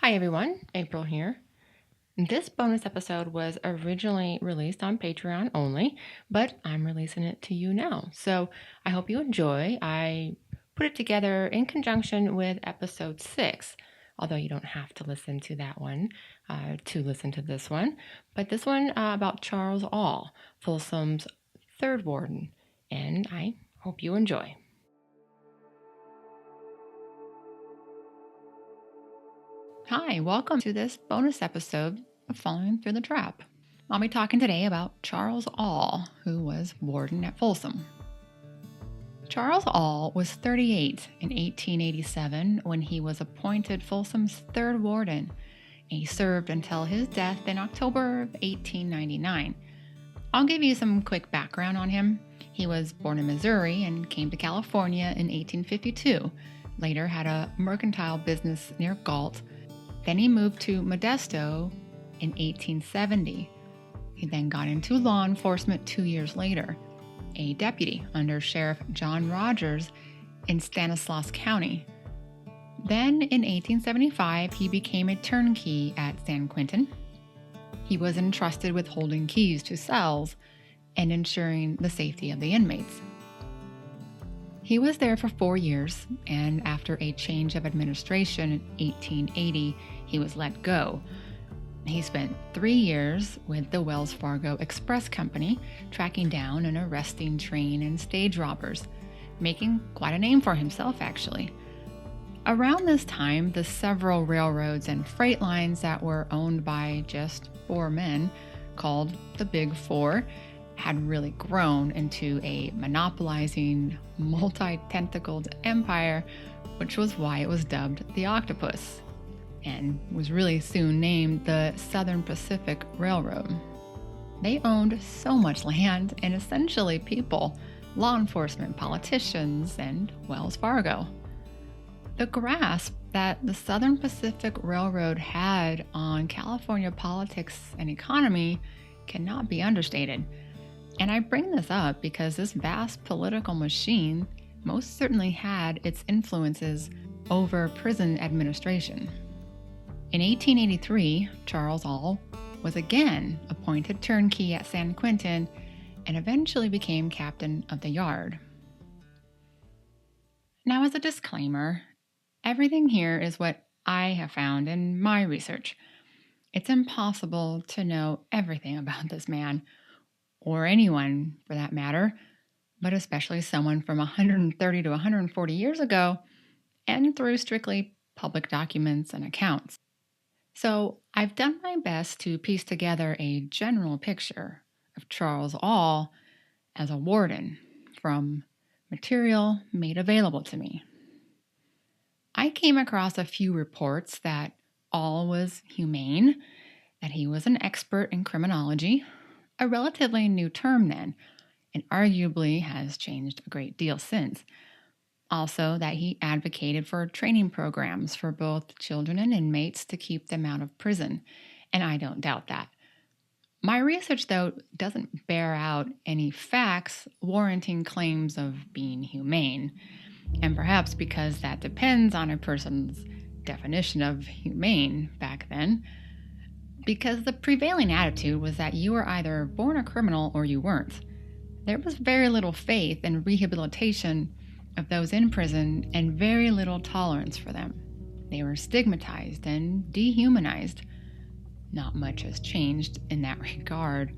Hi everyone, April here. This bonus episode was originally released on Patreon only, but I'm releasing it to you now. So I hope you enjoy. I put it together in conjunction with episode 6, although you don't have to listen to that one to listen to this one. But this one about Charles Aull, Folsom's third warden, and I hope you enjoy. Hi, welcome to this bonus episode of Falling Through the Trap. I'll be talking today about Charles Aull, who was warden at Folsom. Charles Aull was 38 in 1887 when he was appointed Folsom's third warden. He served until his death in October of 1899. I'll give you some quick background on him. He was born in Missouri and came to California in 1852. Later had a mercantile business near Galt. Then he moved to Modesto in 1870. He then got into law enforcement 2 years later, a deputy under Sheriff John Rogers in Stanislaus County. Then in 1875, he became a turnkey at San Quentin. He was entrusted with holding keys to cells and ensuring the safety of the inmates. He was there for 4 years, and after a change of administration in 1880, he was let go. He spent 3 years with the Wells Fargo Express Company, tracking down and arresting train and stage robbers, making quite a name for himself, actually. Around this time, the several railroads and freight lines that were owned by just 4 men, called the Big Four, had really grown into a monopolizing, multi-tentacled empire, which was why it was dubbed the Octopus, and was really soon named the Southern Pacific Railroad. They owned so much land and essentially people, law enforcement, politicians, and Wells Fargo. The grasp that the Southern Pacific Railroad had on California politics and economy cannot be understated. And I bring this up because this vast political machine most certainly had its influences over prison administration. In 1883, Charles Aull was again appointed turnkey at San Quentin and eventually became captain of the yard. Now, as a disclaimer, everything here is what I have found in my research. It's impossible to know everything about this man, or anyone for that matter, but especially someone from 130 to 140 years ago, and through strictly public documents and accounts. So I've done my best to piece together a general picture of Charles Aull as a warden from material made available to me. I came across a few reports that Aull was humane, that he was an expert in criminology, a relatively new term then, and arguably has changed a great deal since. Also, that he advocated for training programs for both children and inmates to keep them out of prison, and I don't doubt that. My research, though, doesn't bear out any facts warranting claims of being humane, and perhaps because that depends on a person's definition of humane back then, because the prevailing attitude was that you were either born a criminal or you weren't. There was very little faith in rehabilitation of those in prison and very little tolerance for them. They were stigmatized and dehumanized. Not much has changed in that regard.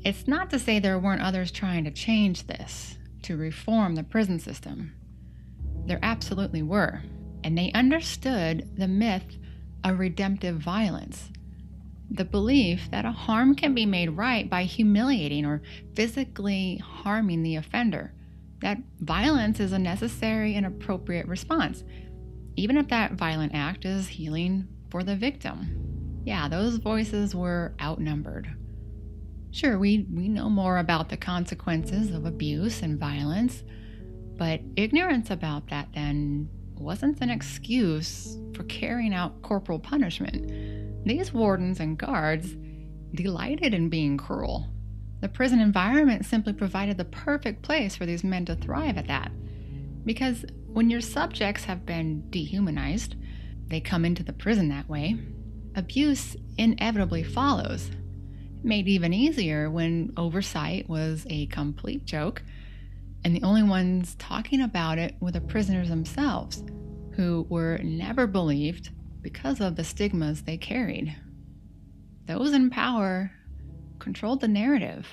It's not to say there weren't others trying to change this, to reform the prison system. There absolutely were, and they understood the myth of redemptive violence. The belief that a harm can be made right by humiliating or physically harming the offender. That violence is a necessary and appropriate response, even if that violent act is healing for the victim. Yeah, those voices were outnumbered. Sure, we know more about the consequences of abuse and violence, but ignorance about that then wasn't an excuse for carrying out corporal punishment. These wardens and guards delighted in being cruel. The prison environment simply provided the perfect place for these men to thrive at that. Because when your subjects have been dehumanized, they come into the prison that way, abuse inevitably follows. Made even easier when oversight was a complete joke, and the only ones talking about it were the prisoners themselves, who were never believed because of the stigmas they carried. Those in power controlled the narrative,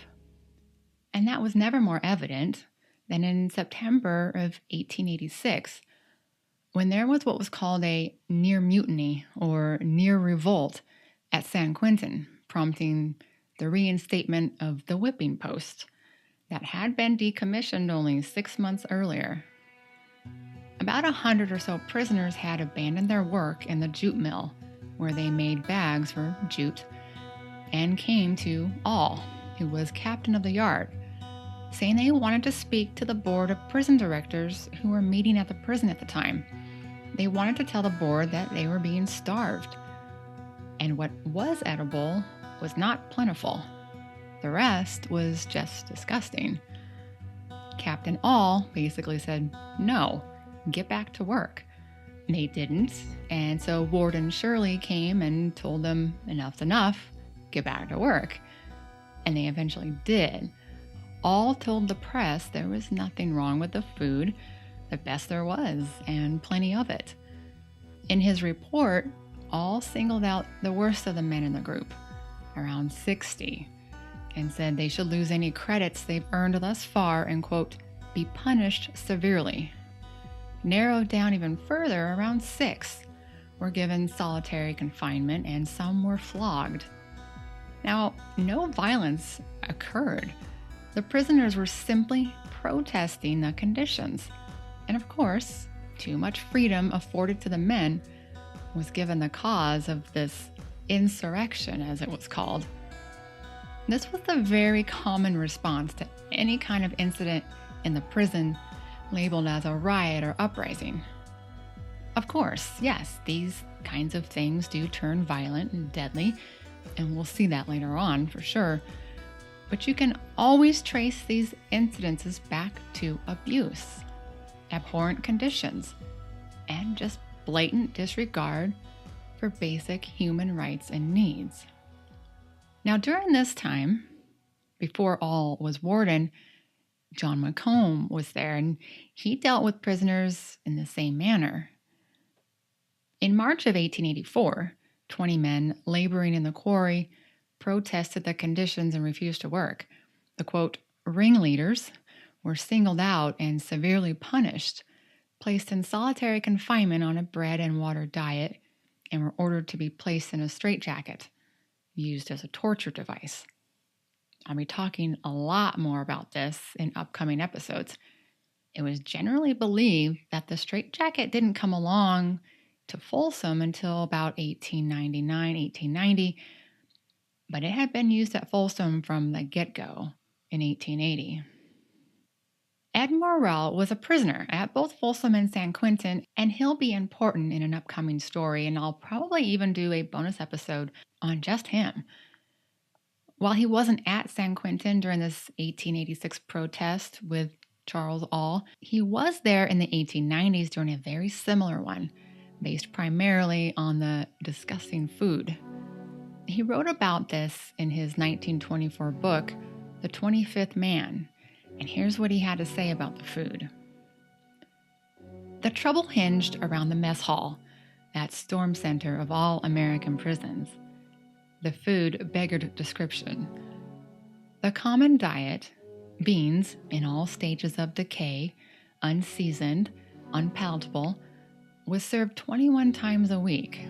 and that was never more evident than in September of 1886, when there was what was called a near mutiny or near revolt at San Quentin, prompting the reinstatement of the whipping post that had been decommissioned only 6 months earlier. About 100 or so prisoners had abandoned their work in the jute mill, where they made bags for jute, and came to Aull, who was captain of the yard, saying they wanted to speak to the board of prison directors who were meeting at the prison at the time. They wanted to tell the board that they were being starved, and what was edible was not plentiful. The rest was just disgusting. Captain Aull basically said, "No, get back to work." They didn't, and so Warden Shirley came and told them enough's enough, get back to work. And they eventually did. Aull told the press there was nothing wrong with the food, the best there was, and plenty of it. In his report, Aull singled out the worst of the men in the group, around 60, and said they should lose any credits they've earned thus far and, quote, be punished severely. Narrowed down even further, around 6 were given solitary confinement and some were flogged. Now, no violence occurred. The prisoners were simply protesting the conditions. And of course, too much freedom afforded to the men was given the cause of this insurrection, as it was called. This was the very common response to any kind of incident in the prison labeled as a riot or uprising. Of course, yes, these kinds of things do turn violent and deadly, and we'll see that later on for sure. But you can always trace these incidences back to abuse, abhorrent conditions, and just blatant disregard for basic human rights and needs. Now, during this time, before Aull was warden, John McComb was there, and he dealt with prisoners in the same manner. In March of 1884, 20 men laboring in the quarry protested the conditions and refused to work. The, quote, ringleaders were singled out and severely punished, placed in solitary confinement on a bread and water diet, and were ordered to be placed in a straitjacket, used as a torture device. I'll be talking a lot more about this in upcoming episodes. It was generally believed that the straitjacket didn't come along to Folsom until about 1899, 1890, but it had been used at Folsom from the get-go in 1880. Ed Morrell was a prisoner at both Folsom and San Quentin, and he'll be important in an upcoming story, and I'll probably even do a bonus episode on just him. While he wasn't at San Quentin during this 1886 protest with Charles Aull, he was there in the 1890s during a very similar one, based primarily on the disgusting food. He wrote about this in his 1924 book, The 25th Man, and here's what he had to say about the food. The trouble hinged around the mess hall, that storm center of all American prisons. The food beggared description. The common diet, beans in all stages of decay, unseasoned, unpalatable, was served 21 times a week.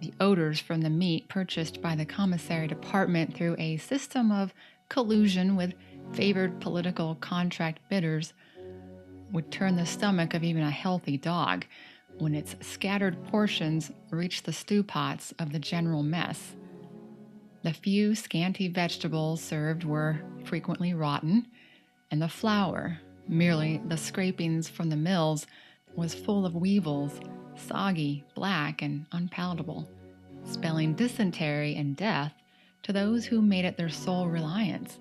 The odors from the meat purchased by the commissary department through a system of collusion with favored political contract bidders would turn the stomach of even a healthy dog when its scattered portions reached the stew pots of the general mess. The few scanty vegetables served were frequently rotten, and the flour, merely the scrapings from the mills, was full of weevils, soggy, black, and unpalatable, spelling dysentery and death to those who made it their sole reliance,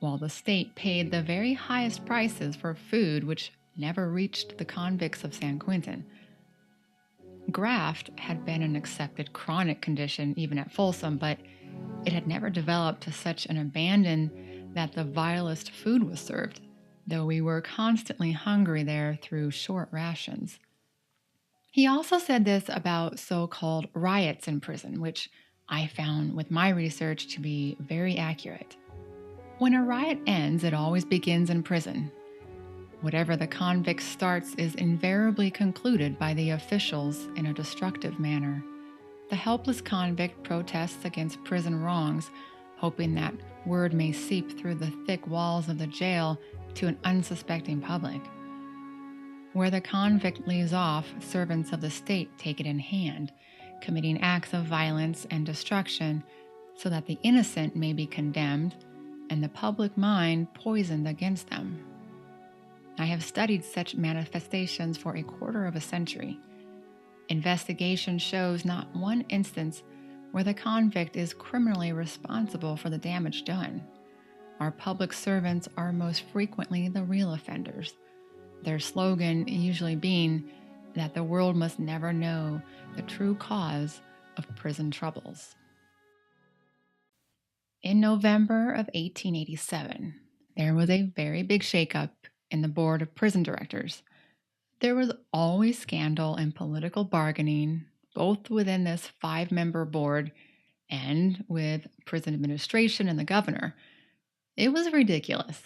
while the state paid the very highest prices for food which never reached the convicts of San Quentin. Graft had been an accepted chronic condition even at Folsom, but it had never developed to such an abandon that the vilest food was served, though we were constantly hungry there through short rations. He also said this about so-called riots in prison, which I found with my research to be very accurate. When a riot ends, it always begins in prison. Whatever the convict starts is invariably concluded by the officials in a destructive manner. The helpless convict protests against prison wrongs, hoping that word may seep through the thick walls of the jail to an unsuspecting public. Where the convict leaves off, servants of the state take it in hand, committing acts of violence and destruction so that the innocent may be condemned and the public mind poisoned against them. I have studied such manifestations for a quarter of a century. Investigation shows not one instance where the convict is criminally responsible for the damage done. Our public servants are most frequently the real offenders, their slogan usually being that the world must never know the true cause of prison troubles. In November of 1887, there was a very big shakeup in the Board of Prison Directors. There was always scandal and political bargaining, both within this 5-member board and with prison administration and the governor. It was ridiculous.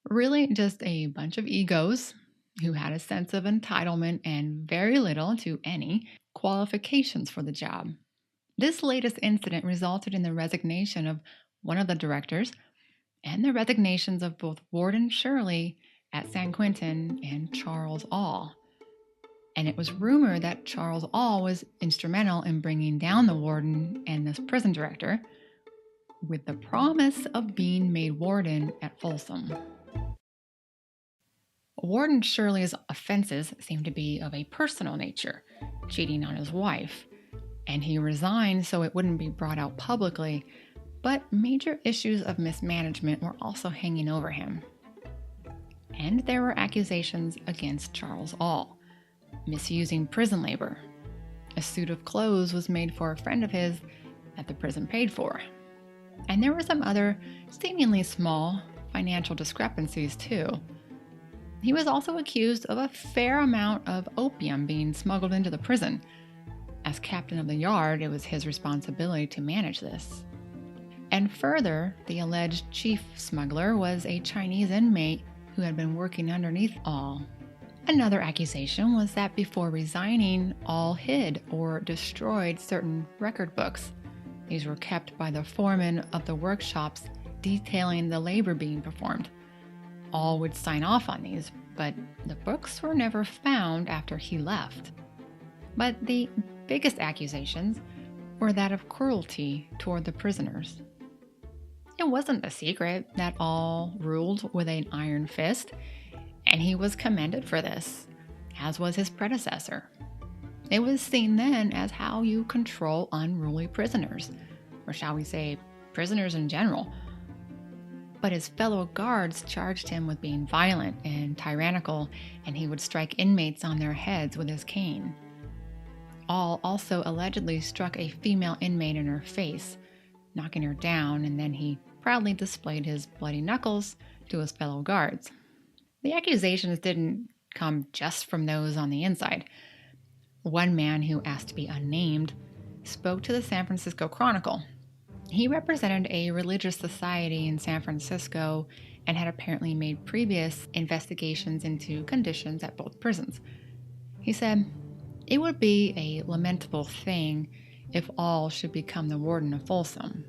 Really just a bunch of egos who had a sense of entitlement and very little to any qualifications for the job. This latest incident resulted in the resignation of one of the directors and the resignations of both Warden Shirley at San Quentin and Charles Aull. And it was rumored that Charles Aull was instrumental in bringing down the warden and this prison director, with the promise of being made warden at Folsom. Warden Shirley's offenses seemed to be of a personal nature, cheating on his wife, and he resigned so it wouldn't be brought out publicly, but major issues of mismanagement were also hanging over him. And there were accusations against Charles Aull, misusing prison labor. A suit of clothes was made for a friend of his that the prison paid for. And there were some other seemingly small financial discrepancies too. He was also accused of a fair amount of opium being smuggled into the prison. As captain of the yard, it was his responsibility to manage this. And further, the alleged chief smuggler was a Chinese inmate who had been working underneath Aull. Another accusation was that before resigning, Aull hid or destroyed certain record books. These were kept by the foreman of the workshops detailing the labor being performed. Aull would sign off on these, but the books were never found after he left. But the biggest accusations were that of cruelty toward the prisoners. It wasn't a secret that Aull ruled with an iron fist, and he was commended for this, as was his predecessor. It was seen then as how you control unruly prisoners, or shall we say, prisoners in general. But his fellow guards charged him with being violent and tyrannical, and he would strike inmates on their heads with his cane. Aull also allegedly struck a female inmate in her face, knocking her down, and then he proudly displayed his bloody knuckles to his fellow guards. The accusations didn't come just from those on the inside. One man who asked to be unnamed spoke to the San Francisco Chronicle. He represented a religious society in San Francisco and had apparently made previous investigations into conditions at both prisons. He said, "It would be a lamentable thing if Aull should become the warden of Folsom."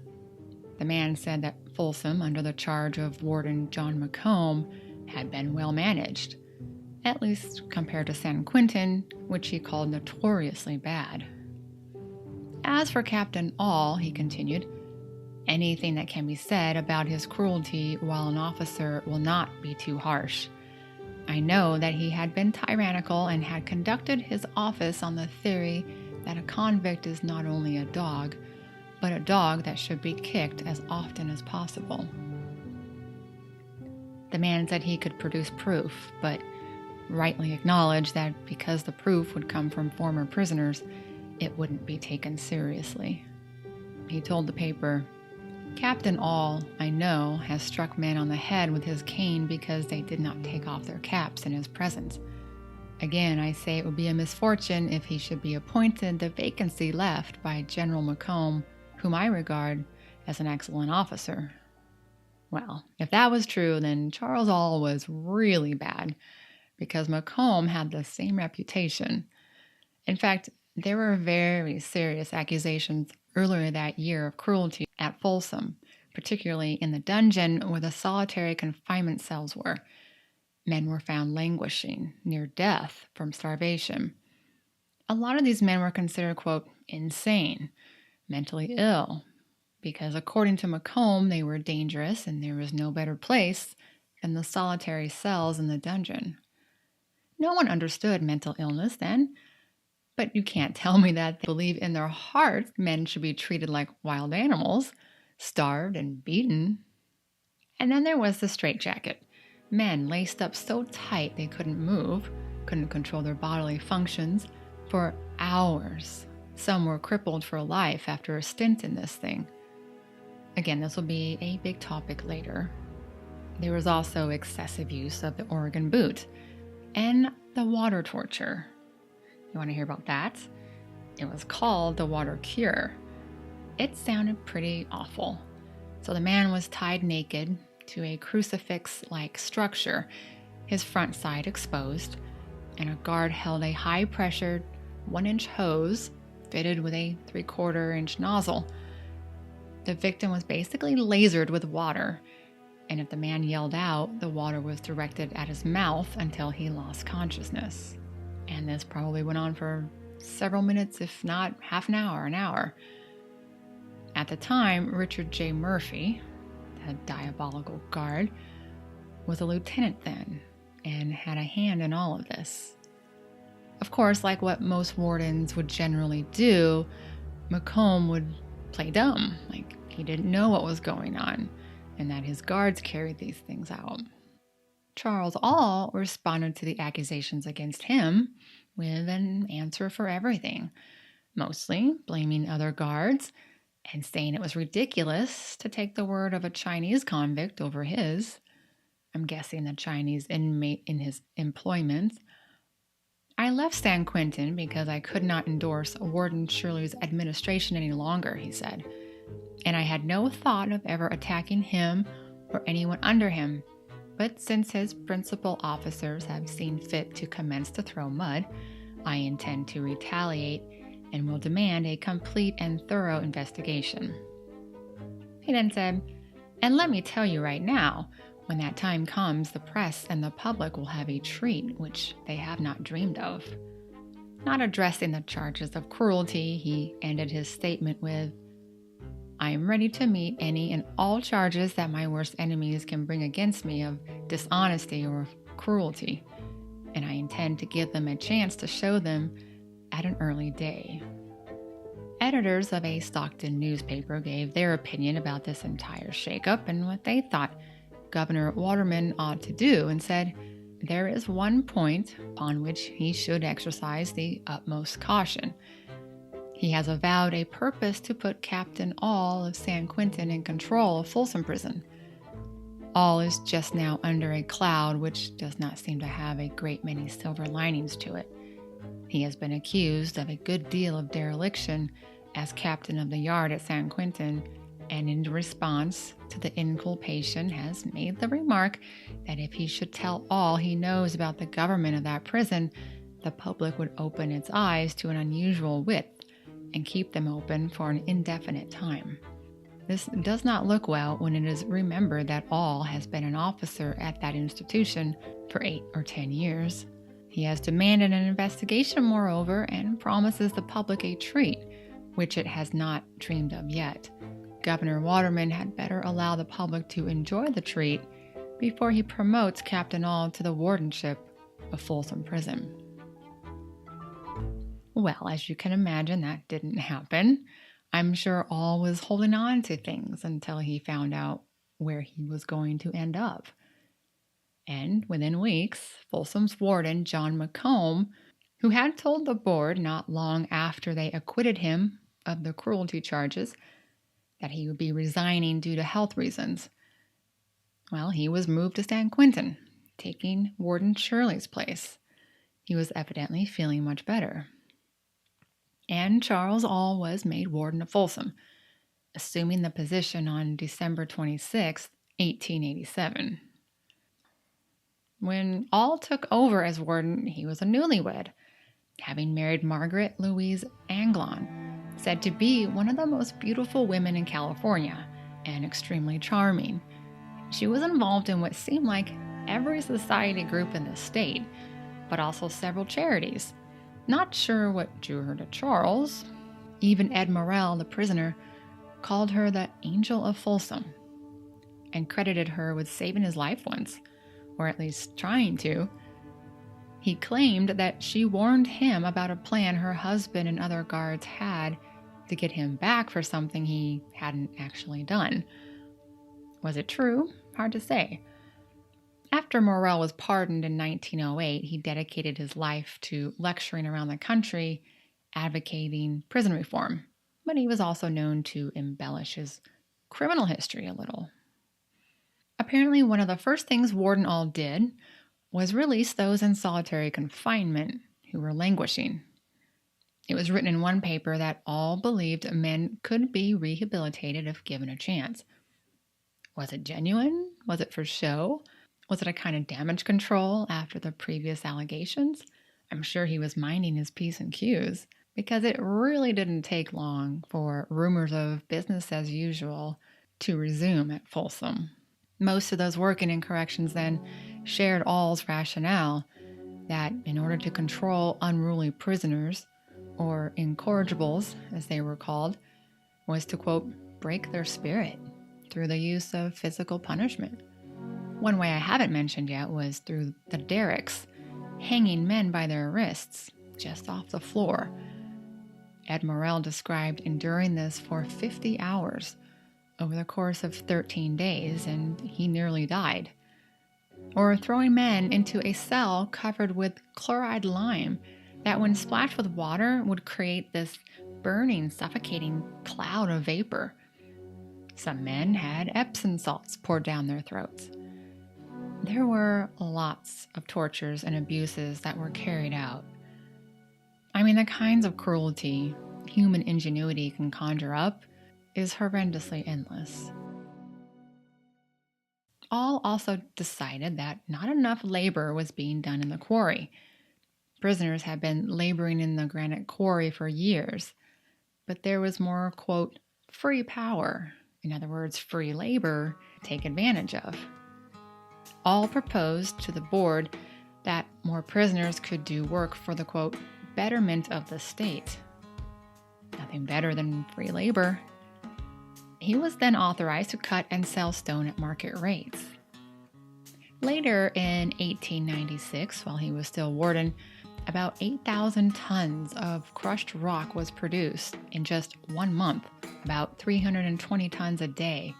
The man said that Folsom, under the charge of Warden John McComb, had been well managed, at least compared to San Quentin, which he called notoriously bad. As for Captain Aull, he continued, anything that can be said about his cruelty while an officer will not be too harsh. I know that he had been tyrannical and had conducted his office on the theory that a convict is not only a dog, but a dog that should be kicked as often as possible. The man said he could produce proof, but rightly acknowledged that because the proof would come from former prisoners, it wouldn't be taken seriously. He told the paper, "Captain Aull, I know, has struck men on the head with his cane because they did not take off their caps in his presence. Again, I say it would be a misfortune if he should be appointed the vacancy left by General McComb, whom I regard as an excellent officer." Well, if that was true, then Charles Aull was really bad, because McComb had the same reputation. In fact, there were very serious accusations earlier that year of cruelty at Folsom, particularly in the dungeon where the solitary confinement cells were. Men were found languishing near death from starvation. A lot of these men were considered, quote, insane, mentally ill, because according to McComb, they were dangerous and there was no better place than the solitary cells in the dungeon. No one understood mental illness then, but you can't tell me that they believe in their hearts men should be treated like wild animals, starved and beaten. And then there was the straitjacket. Men laced up so tight they couldn't move, couldn't control their bodily functions for hours. Some were crippled for life after a stint in this thing. Again, this will be a big topic later. There was also excessive use of the Oregon boot and the water torture. You want to hear about that? It was called the water cure. It sounded pretty awful. So the man was tied naked to a crucifix-like structure, his front side exposed, and a guard held a high-pressured 1-inch hose fitted with a 3/4-inch nozzle. The victim was basically lasered with water, and if the man yelled out, the water was directed at his mouth until he lost consciousness. And this probably went on for several minutes, if not half an hour, an hour. At the time, Richard J. Murphy, the diabolical guard, was a lieutenant then and had a hand in all of this. Of course, like what most wardens would generally do, McComb would play dumb, like he didn't know what was going on and that his guards carried these things out. Charles Aull responded to the accusations against him with an answer for everything, mostly blaming other guards and saying it was ridiculous to take the word of a Chinese convict over his. I'm guessing the Chinese inmate in his employment. "I left San Quentin because I could not endorse Warden Shirley's administration any longer," he said, "and I had no thought of ever attacking him or anyone under him. But since his principal officers have seen fit to commence to throw mud, I intend to retaliate and will demand a complete and thorough investigation." He then said, "And let me tell you right now, when that time comes, the press and the public will have a treat which they have not dreamed of." Not addressing the charges of cruelty, he ended his statement with, "I am ready to meet any and all charges that my worst enemies can bring against me of dishonesty or cruelty, and I intend to give them a chance to show them at an early day." Editors of a Stockton newspaper gave their opinion about this entire shakeup and what they thought Governor Waterman ought to do, and said, "There is one point upon which he should exercise the utmost caution. He has avowed a purpose to put Captain Aull of San Quentin in control of Folsom Prison. Aull is just now under a cloud which does not seem to have a great many silver linings to it. He has been accused of a good deal of dereliction as captain of the yard at San Quentin, and in response to the inculpation has made the remark that if he should tell all he knows about the government of that prison, the public would open its eyes to an unusual width and keep them open for an indefinite time. This does not look well when it is remembered that Aull has been an officer at that institution for 8 or 10 years. He has demanded an investigation, moreover, and promises the public a treat, which it has not dreamed of yet. Governor Waterman had better allow the public to enjoy the treat before he promotes Captain Aull to the wardenship of Folsom Prison." Well, as you can imagine, that didn't happen. I'm sure Aull was holding on to things until he found out where he was going to end up. And within weeks, Folsom's warden, John McComb, who had told the board not long after they acquitted him of the cruelty charges that he would be resigning due to health reasons, well, he was moved to San Quentin, taking Warden Shirley's place. He was evidently feeling much better. And Charles Aull was made warden of Folsom, assuming the position on December 26, 1887. When Aull took over as warden, he was a newlywed, having married Margaret Louise Anglon, said to be one of the most beautiful women in California and extremely charming. She was involved in what seemed like every society group in the state, but also several charities. Not sure what drew her to Charles. Even Ed Morrell, the prisoner, called her the Angel of Folsom and credited her with saving his life once, or at least trying to. He claimed that she warned him about a plan her husband and other guards had to get him back for something he hadn't actually done. Was it true? Hard to say. After Morrell was pardoned in 1908, he dedicated his life to lecturing around the country, advocating prison reform, but he was also known to embellish his criminal history a little. Apparently, one of the first things Warden Aull did was release those in solitary confinement who were languishing. It was written in one paper that Aull believed men could be rehabilitated if given a chance. Was it genuine? Was it for show? Was it a kind of damage control after the previous allegations? I'm sure he was minding his P's and Q's, because it really didn't take long for rumors of business as usual to resume at Folsom. Most of those working in corrections then shared Aull's rationale that in order to control unruly prisoners, or incorrigibles as they were called, was to, quote, break their spirit through the use of physical punishment. One way I haven't mentioned yet was through the derricks, hanging men by their wrists just off the floor. Ed Morrell described enduring this for 50 hours over the course of 13 days, and he nearly died. Or throwing men into a cell covered with chloride lime that, when splashed with water, would create this burning, suffocating cloud of vapor. Some men had Epsom salts poured down their throats. There were lots of tortures and abuses that were carried out. I mean, the kinds of cruelty human ingenuity can conjure up is horrendously endless. Aull also decided that not enough labor was being done in the quarry. Prisoners had been laboring in the granite quarry for years, but there was more, quote, free power, in other words, free labor, to take advantage of. Aull proposed to the board that more prisoners could do work for the, quote, betterment of the state. Nothing better than free labor. He was then authorized to cut and sell stone at market rates. Later in 1896, while he was still warden, about 8,000 tons of crushed rock was produced in just 1 month, about 320 tons a day.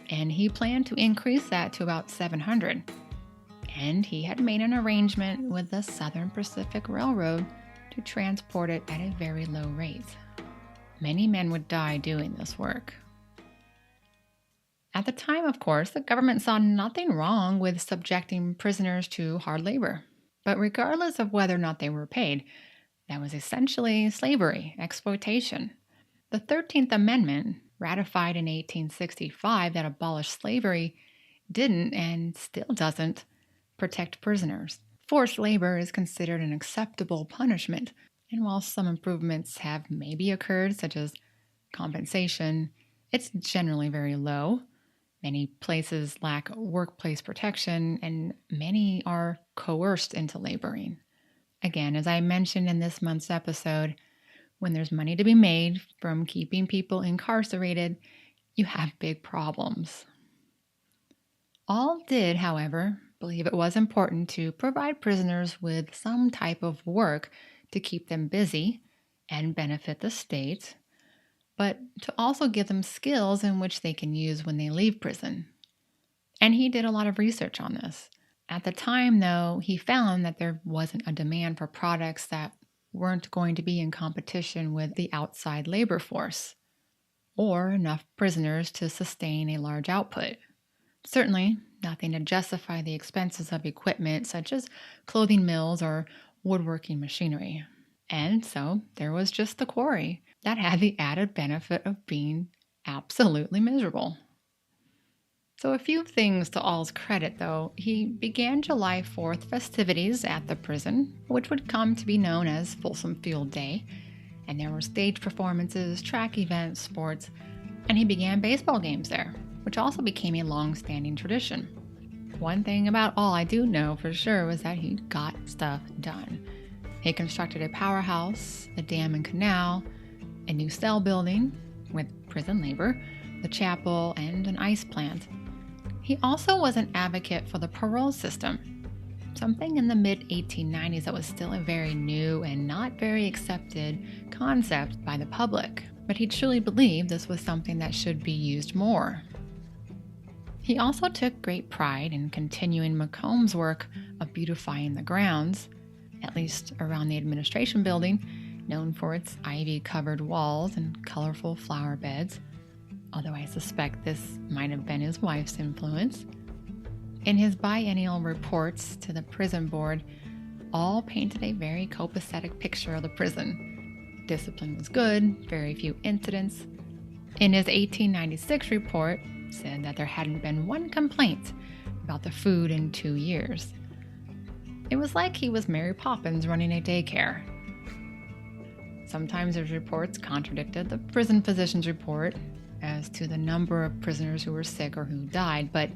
And he planned to increase that to about 700. And he had made an arrangement with the Southern Pacific Railroad to transport it at a very low rate. Many men would die doing this work. At the time, of course, the government saw nothing wrong with subjecting prisoners to hard labor. But regardless of whether or not they were paid, that was essentially slavery, exploitation. The 13th Amendment, ratified in 1865, that abolished slavery, didn't, and still doesn't, protect prisoners. Forced labor is considered an acceptable punishment, and while some improvements have maybe occurred, such as compensation, it's generally very low. Many places lack workplace protection, and many are coerced into laboring. Again, as I mentioned in this month's episode, when there's money to be made from keeping people incarcerated, you have big problems. Aull did, however, believe it was important to provide prisoners with some type of work to keep them busy and benefit the state, but to also give them skills in which they can use when they leave prison. And he did a lot of research on this. At the time, though, he found that there wasn't a demand for products that weren't going to be in competition with the outside labor force, or enough prisoners to sustain a large output. Certainly, nothing to justify the expenses of equipment such as clothing mills or woodworking machinery. And so there was just the quarry that had the added benefit of being absolutely miserable. So a few things to Aull's credit, though. He began July 4th festivities at the prison, which would come to be known as Folsom Field Day. And there were stage performances, track events, sports, and he began baseball games there, which also became a long-standing tradition. One thing about Aull I do know for sure was that he got stuff done. He constructed a powerhouse, a dam and canal, a new cell building with prison labor, the chapel, and an ice plant. He also was an advocate for the parole system, something in the mid-1890s that was still a very new and not very accepted concept by the public, but he truly believed this was something that should be used more. He also took great pride in continuing McComb's work of beautifying the grounds, at least around the administration building, known for its ivy-covered walls and colorful flower beds, although I suspect this might have been his wife's influence. In his biennial reports to the prison board, Aull painted a very copacetic picture of the prison. Discipline was good, very few incidents. In his 1896 report, said that there hadn't been one complaint about the food in 2 years. It was like he was Mary Poppins running a daycare. Sometimes his reports contradicted the prison physician's report as to the number of prisoners who were sick or who died, but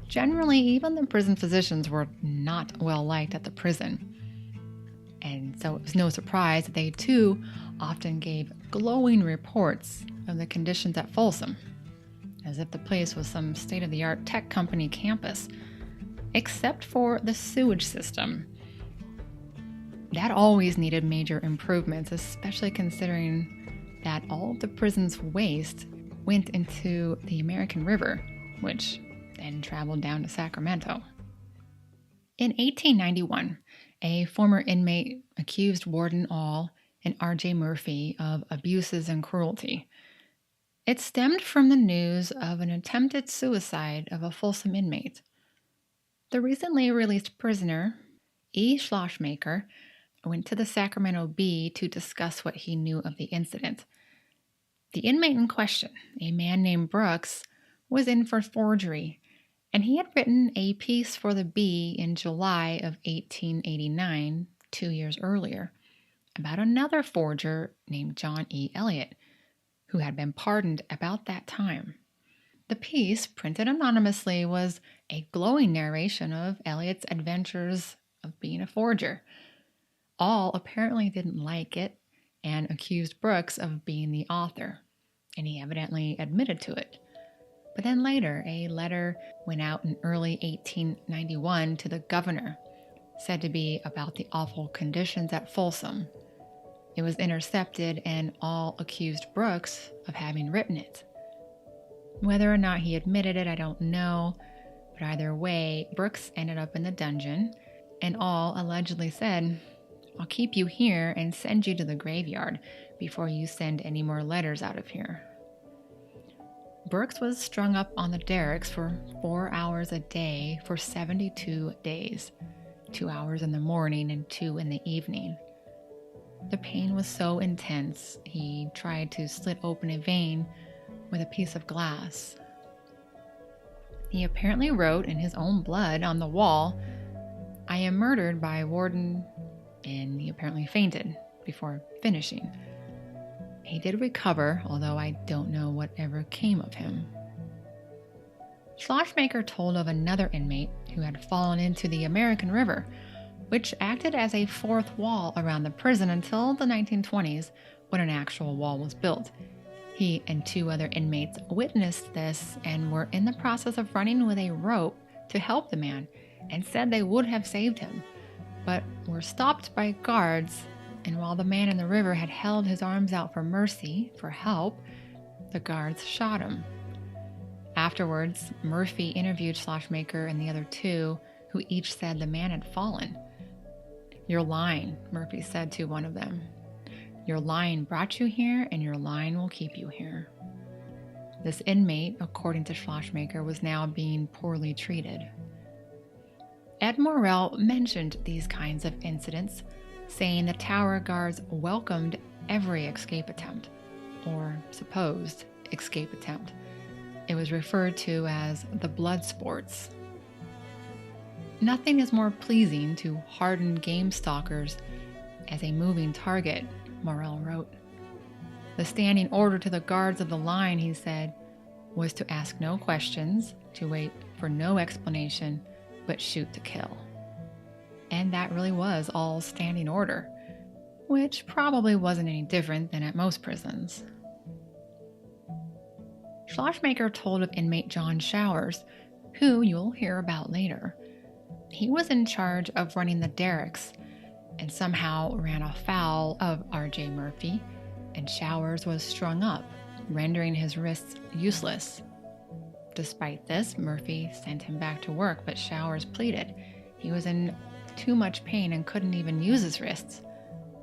generally even the prison physicians were not well liked at the prison. And so it was no surprise that they too often gave glowing reports of the conditions at Folsom, as if the place was some state-of-the-art tech company campus, except for the sewage system. That always needed major improvements, especially considering that all of the prison's waste went into the American River, which then traveled down to Sacramento. In 1891, a former inmate accused Warden Aull and R.J. Murphy of abuses and cruelty. It stemmed from the news of an attempted suicide of a Folsom inmate. The recently released prisoner, E. Schlossmaker, went to the Sacramento Bee to discuss what he knew of the incident. The inmate in question, a man named Brooks, was in for forgery, and he had written a piece for the Bee in July of 1889, 2 years earlier, about another forger named John E. Elliott, who had been pardoned about that time. The piece, printed anonymously, was a glowing narration of Elliott's adventures of being a forger. Aull apparently didn't like it and accused Brooks of being the author, and he evidently admitted to it. But then later, a letter went out in early 1891 to the governor, said to be about the awful conditions at Folsom. It was intercepted, and Aull accused Brooks of having written it. Whether or not he admitted it, I don't know, but either way, Brooks ended up in the dungeon, and Aull allegedly said, "I'll keep you here and send you to the graveyard before you send any more letters out of here." Brooks was strung up on the derricks for 4 hours a day for 72 days, 2 hours in the morning and 2 in the evening. The pain was so intense, he tried to slit open a vein with a piece of glass. He apparently wrote in his own blood on the wall, "I am murdered by Warden," and he apparently fainted before finishing. He did recover, although I don't know whatever came of him. Schlossmaker told of another inmate who had fallen into the American River, which acted as a fourth wall around the prison until the 1920s, when an actual wall was built. He and 2 other inmates witnessed this and were in the process of running with a rope to help the man, and said they would have saved him, but were stopped by guards, and while the man in the river had held his arms out for mercy, for help, the guards shot him. Afterwards, Murphy interviewed Schlossmaker and the other 2, who each said the man had fallen. "Your line," Murphy said to one of them. "Your line brought you here, and your line will keep you here." This inmate, according to Schlossmacher, was now being poorly treated. Ed Morrell mentioned these kinds of incidents, saying the tower guards welcomed every escape attempt, or supposed escape attempt. It was referred to as the blood sports. "Nothing is more pleasing to hardened game stalkers as a moving target," Morrell wrote. "The standing order to the guards of the line," he said, "was to ask no questions, to wait for no explanation, but shoot to kill." And that really was Aull's standing order, which probably wasn't any different than at most prisons. Schlossmacher told of inmate John Showers, who you'll hear about later. He was in charge of running the derricks and somehow ran afoul of R.J. Murphy, and Showers was strung up, rendering his wrists useless. Despite this, Murphy sent him back to work, but Showers pleaded. He was in too much pain and couldn't even use his wrists.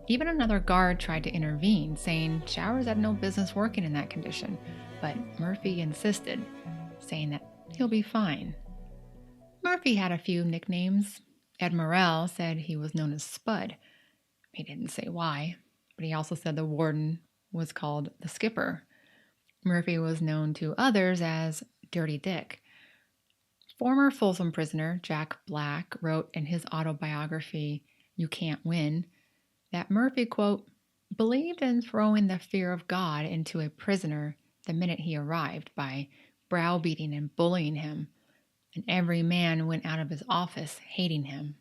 Even another guard tried to intervene, saying Showers had no business working in that condition, but Murphy insisted, saying that he'll be fine. Murphy had a few nicknames. Ed Morrell said he was known as Spud. He didn't say why, but he also said the warden was called the Skipper. Murphy was known to others as Dirty Dick. Former Folsom prisoner Jack Black wrote in his autobiography, You Can't Win, that Murphy, quote, believed in throwing the fear of God into a prisoner the minute he arrived by browbeating and bullying him, and every man went out of his office hating him.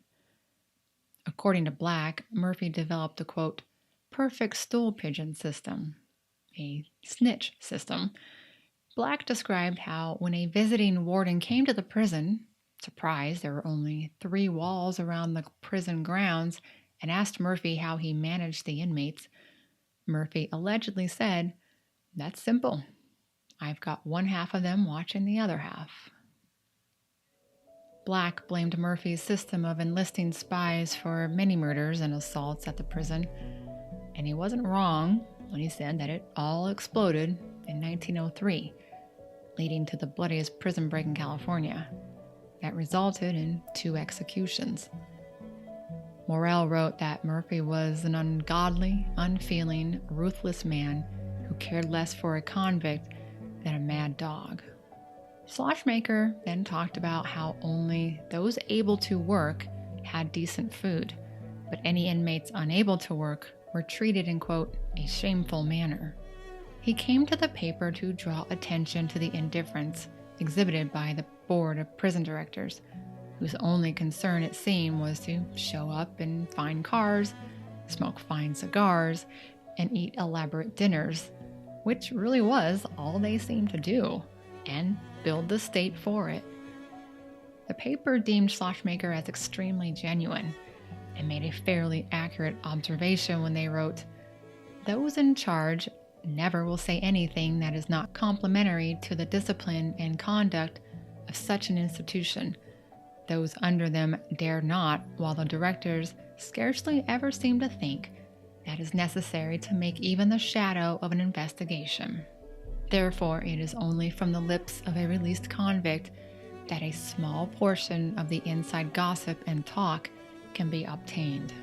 According to Black, Murphy developed a, quote, perfect stool pigeon system, a snitch system. Black described how when a visiting warden came to the prison, surprised there were only 3 walls around the prison grounds, and asked Murphy how he managed the inmates, Murphy allegedly said, "That's simple. I've got one half of them watching the other half." Black blamed Murphy's system of enlisting spies for many murders and assaults at the prison, and he wasn't wrong when he said that it all exploded in 1903, leading to the bloodiest prison break in California that resulted in 2 executions. Morrell wrote that Murphy was an ungodly, unfeeling, ruthless man who cared less for a convict than a mad dog. Schlossmacher then talked about how only those able to work had decent food, but any inmates unable to work were treated in, quote, a shameful manner. He came to the paper to draw attention to the indifference exhibited by the board of prison directors, whose only concern, it seemed, was to show up in fine cars, smoke fine cigars, and eat elaborate dinners, which really was all they seemed to do, and build the state for it. The paper deemed Schlossmacher as extremely genuine and made a fairly accurate observation when they wrote, "Those in charge never will say anything that is not complimentary to the discipline and conduct of such an institution. Those under them dare not, while the directors scarcely ever seem to think that is necessary to make even the shadow of an investigation. Therefore, it is only from the lips of a released convict that a small portion of the inside gossip and talk can be obtained."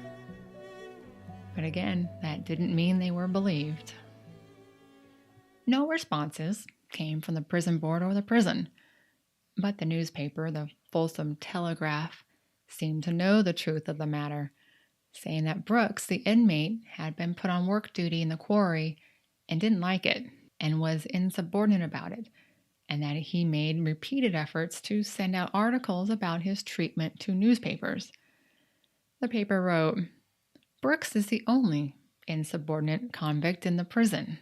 But again, that didn't mean they were believed. No responses came from the prison board or the prison, but the newspaper, the Folsom Telegraph, seemed to know the truth of the matter, saying that Brooks, the inmate, had been put on work duty in the quarry and didn't like it and was insubordinate about it, and that he made repeated efforts to send out articles about his treatment to newspapers. The paper wrote, "Brooks is the only insubordinate convict in the prison.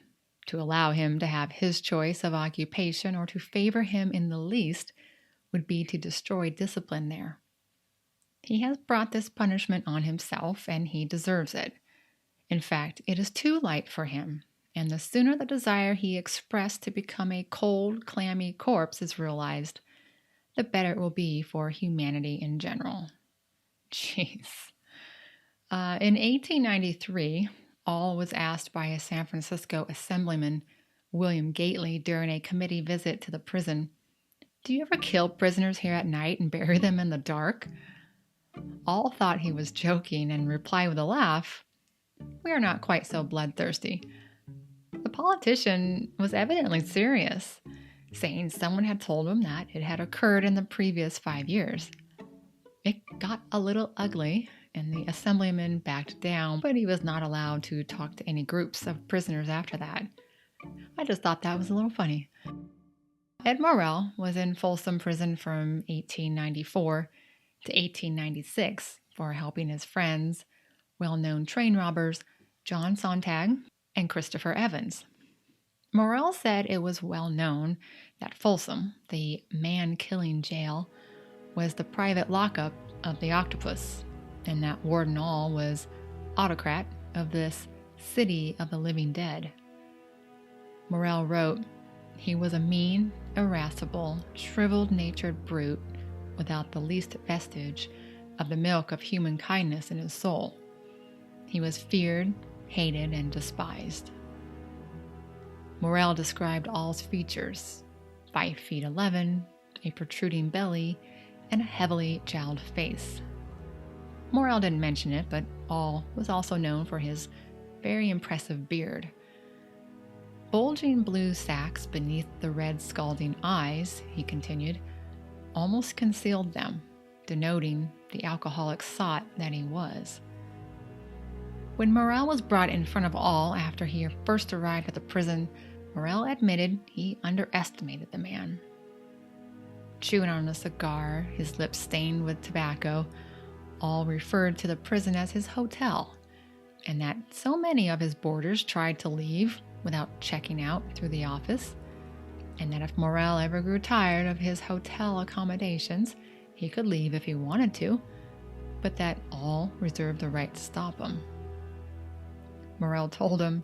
To allow him to have his choice of occupation or to favor him in the least would be to destroy discipline there. He has brought this punishment on himself, and he deserves it. In fact, it is too light for him, and the sooner the desire he expressed to become a cold, clammy corpse is realized, the better it will be for humanity in general. Jeez. In 1893, Aull was asked by a San Francisco assemblyman, William Gately, during a committee visit to the prison, "Do you ever kill prisoners here at night and bury them in the dark?" Aull thought he was joking and replied with a laugh, "We are not quite so bloodthirsty." The politician was evidently serious, saying someone had told him that it had occurred in the previous 5 years. It got a little ugly, and the assemblyman backed down, but he was not allowed to talk to any groups of prisoners after that. I just thought that was a little funny. Ed Morrell was in Folsom Prison from 1894 to 1896 for helping his friends, well-known train robbers John Sontag and Christopher Evans. Morrell said it was well known that Folsom, the man-killing jail, was the private lockup of the octopus, and that Warden Aull was autocrat of this city of the living dead. Morrell wrote, "He was a mean, irascible, shriveled-natured brute without the least vestige of the milk of human kindness in his soul. He was feared, hated, and despised." Morrell described Aull's features: 5 feet 11, a protruding belly, and a heavily jowled face. Morrell didn't mention it, but Aull was also known for his very impressive beard. Bulging blue sacs beneath the red scalding eyes, he continued, almost concealed them, denoting the alcoholic sot that he was. When Morrell was brought in front of Aull after he first arrived at the prison, Morrell admitted he underestimated the man. Chewing on a cigar, his lips stained with tobacco, Aull referred to the prison as his hotel, and that so many of his boarders tried to leave without checking out through the office, and that if Morrell ever grew tired of his hotel accommodations, he could leave if he wanted to, but that Aull reserved the right to stop him. Morrell told him,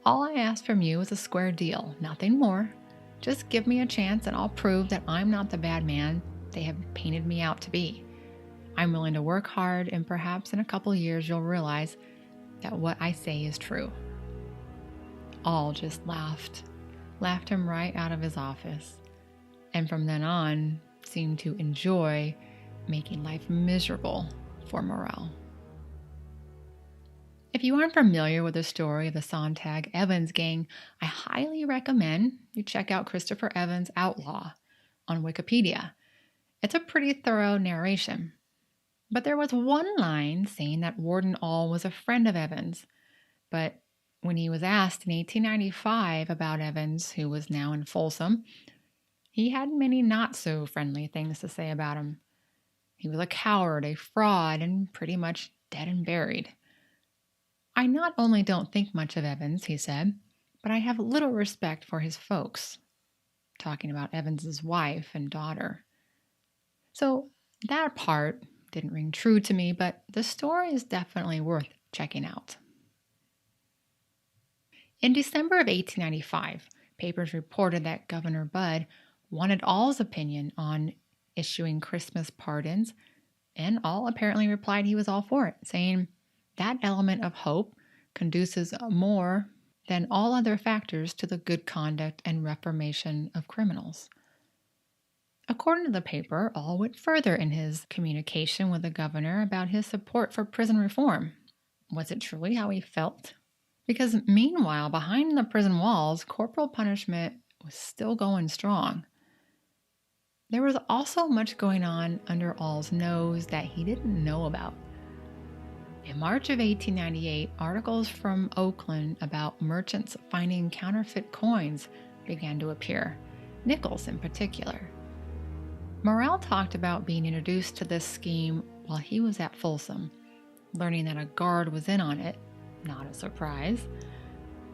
"All I ask from you is a square deal, nothing more. Just give me a chance and I'll prove that I'm not the bad man they have painted me out to be. I'm willing to work hard, and perhaps in a couple years you'll realize that what I say is true." Aull just laughed him right out of his office, and from then on seemed to enjoy making life miserable for Morrell. If you aren't familiar with the story of the Sontag-Evans gang, I highly recommend you check out Christopher Evans' Outlaw on Wikipedia. It's a pretty thorough narration. But there was one line saying that Warden Aull was a friend of Evans, but when he was asked in 1895 about Evans, who was now in Folsom, he had many not-so-friendly things to say about him. He was a coward, a fraud, and pretty much dead and buried. "I not only don't think much of Evans," he said, "but I have little respect for his folks," talking about Evans's wife and daughter. So that part didn't ring true to me, but the story is definitely worth checking out. In December of 1895, papers reported that Governor Budd wanted Aull's opinion on issuing Christmas pardons, and Aull apparently replied he was all for it, saying that element of hope conduces more than all other factors to the good conduct and reformation of criminals. According to the paper, Aull went further in his communication with the governor about his support for prison reform. Was it truly how he felt? Because meanwhile, behind the prison walls, corporal punishment was still going strong. There was also much going on under Aull's nose that he didn't know about. In March of 1898, articles from Oakland about merchants finding counterfeit coins began to appear, nickels in particular. Morrell talked about being introduced to this scheme while he was at Folsom, learning that a guard was in on it, not a surprise.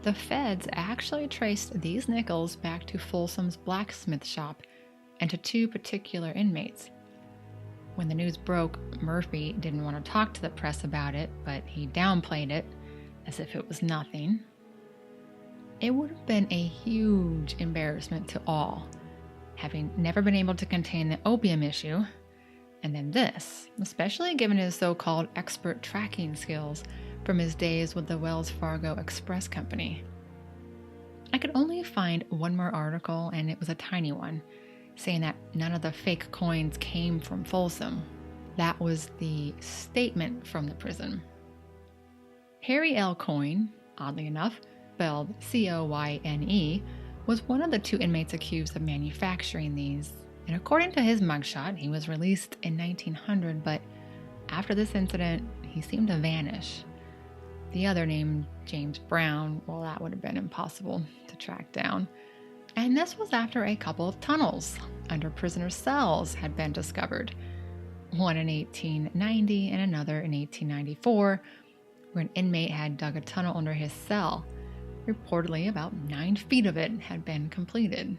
The feds actually traced these nickels back to Folsom's blacksmith shop and to 2 particular inmates. When the news broke, Murphy didn't want to talk to the press about it, but he downplayed it as if it was nothing. It would have been a huge embarrassment to all having never been able to contain the opium issue. And then this, especially given his so-called expert tracking skills from his days with the Wells Fargo Express Company. I could only find one more article, and it was a tiny one, saying that none of the fake coins came from Folsom. That was the statement from the prison. Harry L. Coyne, oddly enough, spelled Coyne, was one of the 2 inmates accused of manufacturing these. And according to his mugshot, he was released in 1900, but after this incident, he seemed to vanish. The other name, James Brown, well, that would have been impossible to track down. And this was after a couple of tunnels under prisoners' cells had been discovered. One in 1890 and another in 1894, where an inmate had dug a tunnel under his cell. Reportedly, about 9 feet of it had been completed.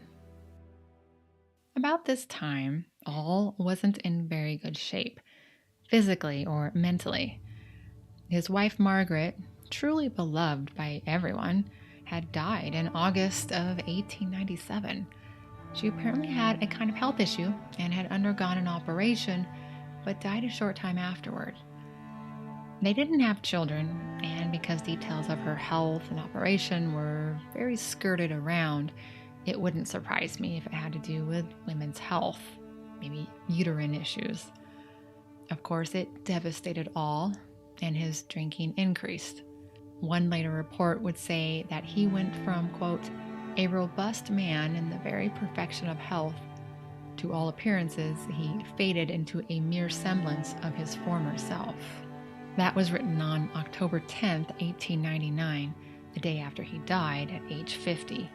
About this time, Aull wasn't in very good shape, physically or mentally. His wife Margaret, truly beloved by everyone, had died in August of 1897. She apparently had a kind of health issue and had undergone an operation, but died a short time afterward. They didn't have children, and because details of her health and operation were very skirted around, it wouldn't surprise me if it had to do with women's health, maybe uterine issues. Of course, it devastated Aull, and his drinking increased. One later report would say that he went from, quote, a robust man in the very perfection of health. To all appearances, he faded into a mere semblance of his former self. That was written on October 10th, 1899, the day after he died at age 50.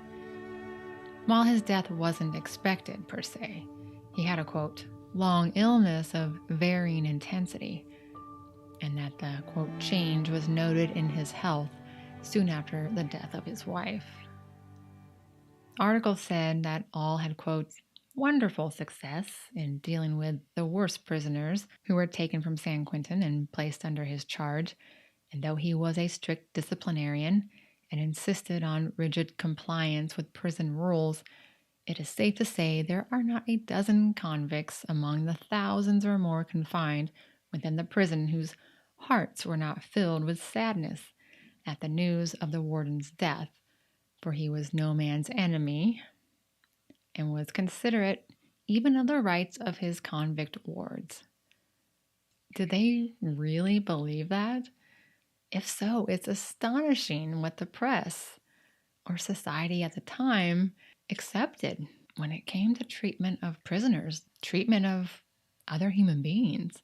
While his death wasn't expected, per se, he had a, quote, long illness of varying intensity, and that the, quote, change was noted in his health soon after the death of his wife. Articles said that Aull had, quote, wonderful success in dealing with the worst prisoners who were taken from San Quentin and placed under his charge, and though he was a strict disciplinarian and insisted on rigid compliance with prison rules, it is safe to say there are not a dozen convicts among the thousands or more confined within the prison whose hearts were not filled with sadness at the news of the warden's death, for he was no man's enemy and was considerate even of the rights of his convict wards. Did they really believe that? If so, it's astonishing what the press or society at the time accepted when it came to treatment of prisoners, treatment of other human beings.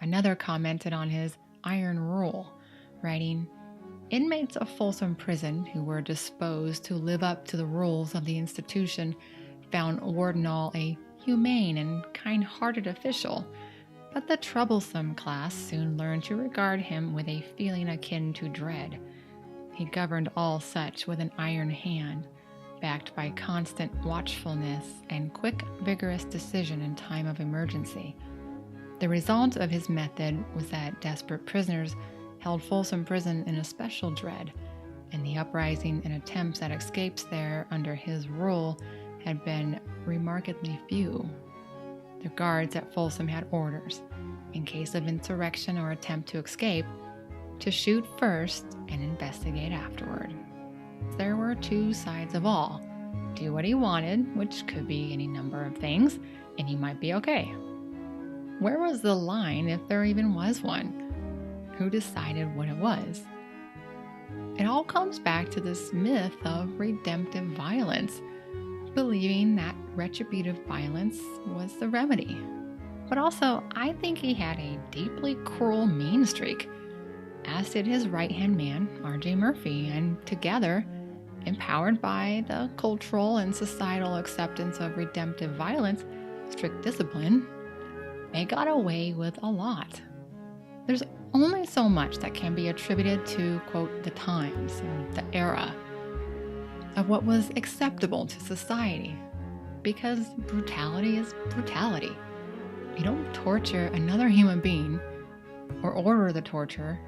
Another commented on his iron rule, writing, inmates of Folsom Prison who were disposed to live up to the rules of the institution found Warden Aull a humane and kind-hearted official, but the troublesome class soon learned to regard him with a feeling akin to dread. He governed all such with an iron hand, backed by constant watchfulness and quick, vigorous decision in time of emergency. The result of his method was that desperate prisoners held Folsom Prison in a special dread, and the uprising and attempts at escapes there under his rule had been remarkably few. The guards at Folsom had orders, in case of insurrection or attempt to escape, to shoot first and investigate afterward. There were 2 sides of Aull. Do what he wanted, which could be any number of things, and he might be okay. Where was the line, if there even was one? Who decided what it was? It all comes back to this myth of redemptive violence, believing that retributive violence was the remedy. But also, I think he had a deeply cruel mean streak, as did his right-hand man, R.J. Murphy, and together, empowered by the cultural and societal acceptance of redemptive violence, strict discipline, they got away with a lot. There's only so much that can be attributed to, quote, the times and the era of what was acceptable to society, because brutality is brutality. You don't torture another human being or order the torture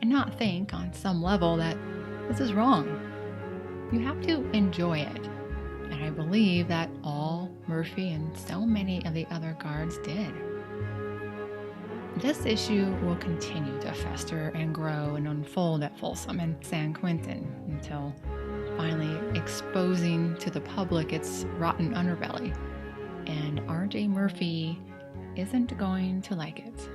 and not think on some level that this is wrong. You have to enjoy it. And I believe that Aull, Murphy, and so many of the other guards did. This issue will continue to fester and grow and unfold at Folsom and San Quentin until finally exposing to the public its rotten underbelly. And R.J. Murphy isn't going to like it.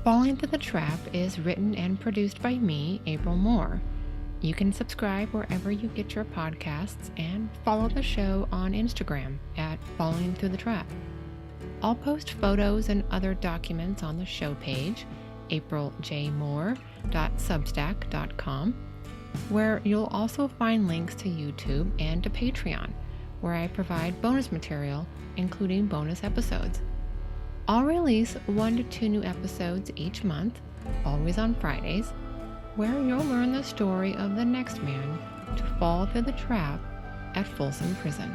Falling Through the Trap is written and produced by me, April Moore. You can subscribe wherever you get your podcasts and follow the show on Instagram at Falling Through the Trap. I'll post photos and other documents on the show page, apriljmoore.substack.com, where you'll also find links to YouTube and to Patreon, where I provide bonus material, including bonus episodes. I'll release 1 to 2 new episodes each month, always on Fridays, where you'll learn the story of the next man to fall through the trap at Folsom Prison.